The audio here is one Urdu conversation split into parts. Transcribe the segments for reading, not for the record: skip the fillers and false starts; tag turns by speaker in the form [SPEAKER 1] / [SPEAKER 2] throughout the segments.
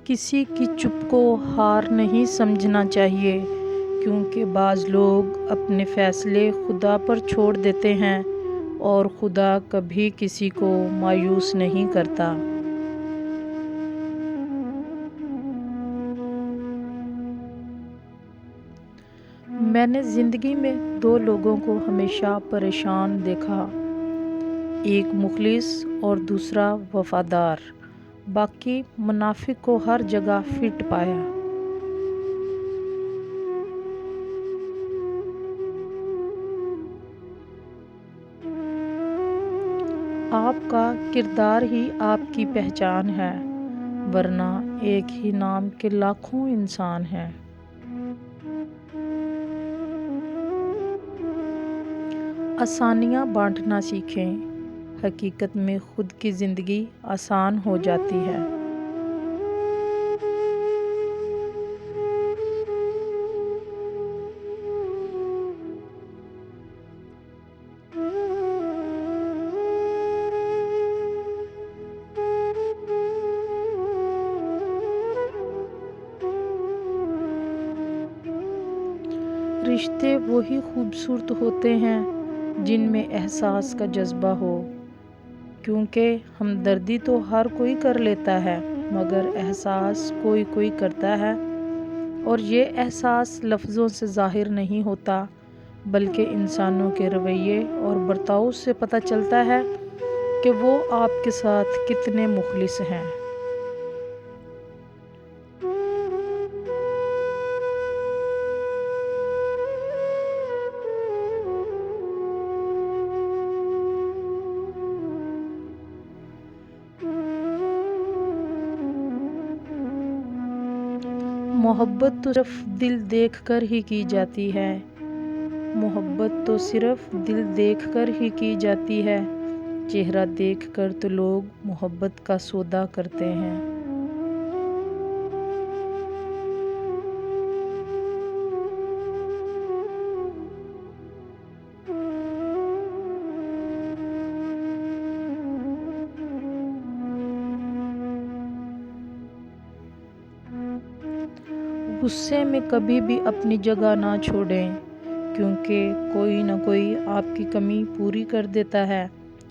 [SPEAKER 1] کسی کی چپ کو ہار نہیں سمجھنا چاہیے، کیونکہ بعض لوگ اپنے فیصلے خدا پر چھوڑ دیتے ہیں اور خدا کبھی کسی کو مایوس نہیں کرتا۔ میں نے زندگی میں دو لوگوں کو ہمیشہ پریشان دیکھا، ایک مخلص اور دوسرا وفادار۔ باقی منافق کو ہر جگہ فٹ پایا۔ آپ کا کردار ہی آپ کی پہچان ہے، ورنہ ایک ہی نام کے لاکھوں انسان ہیں۔ آسانیاں بانٹنا سیکھیں، حقیقت میں خود کی زندگی آسان ہو جاتی ہے۔ رشتے وہی خوبصورت ہوتے ہیں جن میں احساس کا جذبہ ہو، کیونکہ ہمدردی تو ہر کوئی کر لیتا ہے، مگر احساس کوئی کوئی کرتا ہے، اور یہ احساس لفظوں سے ظاہر نہیں ہوتا، بلکہ انسانوں کے رویے اور برتاؤ سے پتہ چلتا ہے کہ وہ آپ کے ساتھ کتنے مخلص ہیں۔ محبت تو صرف دل دیکھ کر ہی کی جاتی ہے، محبت تو صرف دل دیکھ کر ہی کی جاتی ہے، چہرہ دیکھ کر تو لوگ محبت کا سودا کرتے ہیں۔ غصے میں کبھی بھی اپنی جگہ نہ چھوڑیں، کیونکہ کوئی نہ کوئی آپ کی کمی پوری کر دیتا ہے،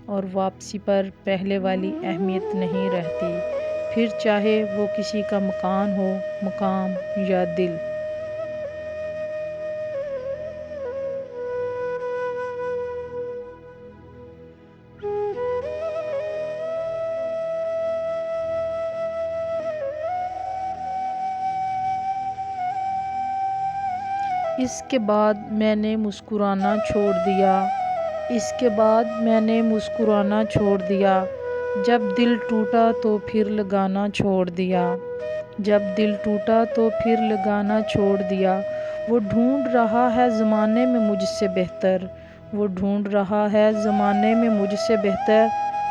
[SPEAKER 1] اور واپسی پر پہلے والی اہمیت نہیں رہتی، پھر چاہے وہ کسی کا مکان ہو، مقام یا دل۔ اس کے بعد میں نے مسکرانا چھوڑ دیا، اس کے بعد میں نے مسکرانا چھوڑ دیا، جب دل ٹوٹا تو پھر لگانا چھوڑ دیا، جب دل ٹوٹا تو پھر لگانا چھوڑ دیا۔ وہ ڈھونڈ رہا ہے زمانے میں مجھ سے بہتر، وہ ڈھونڈ رہا ہے زمانے میں مجھ سے بہتر،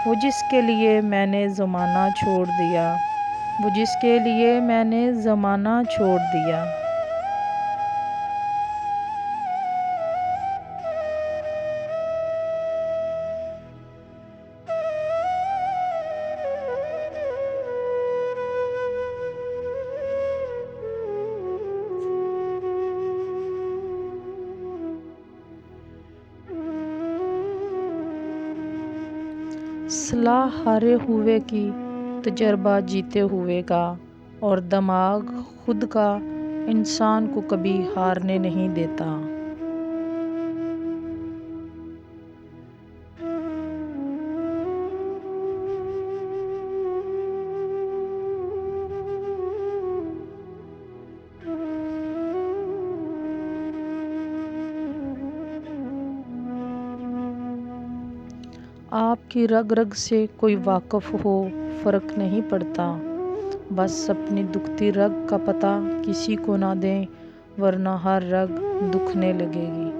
[SPEAKER 1] وہ جس کے لیے میں نے زمانہ چھوڑ دیا، وہ جس کے لیے میں نے زمانہ چھوڑ دیا۔ صلاح ہارے ہوئے کی، تجربہ جیتے ہوئے کا، اور دماغ خود کا انسان کو کبھی ہارنے نہیں دیتا۔ آپ کی رگ رگ سے کوئی واقف ہو، فرق نہیں پڑتا، بس اپنی دکھتی رگ کا پتہ کسی کو نہ دیں، ورنہ ہر رگ دکھنے لگے گی۔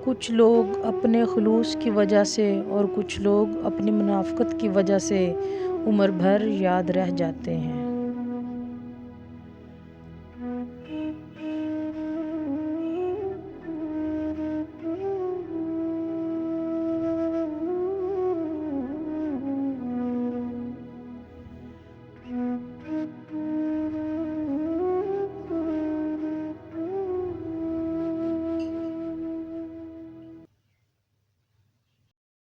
[SPEAKER 1] کچھ لوگ اپنے خلوص کی وجہ سے اور کچھ لوگ اپنی منافقت کی وجہ سے عمر بھر یاد رہ جاتے ہیں۔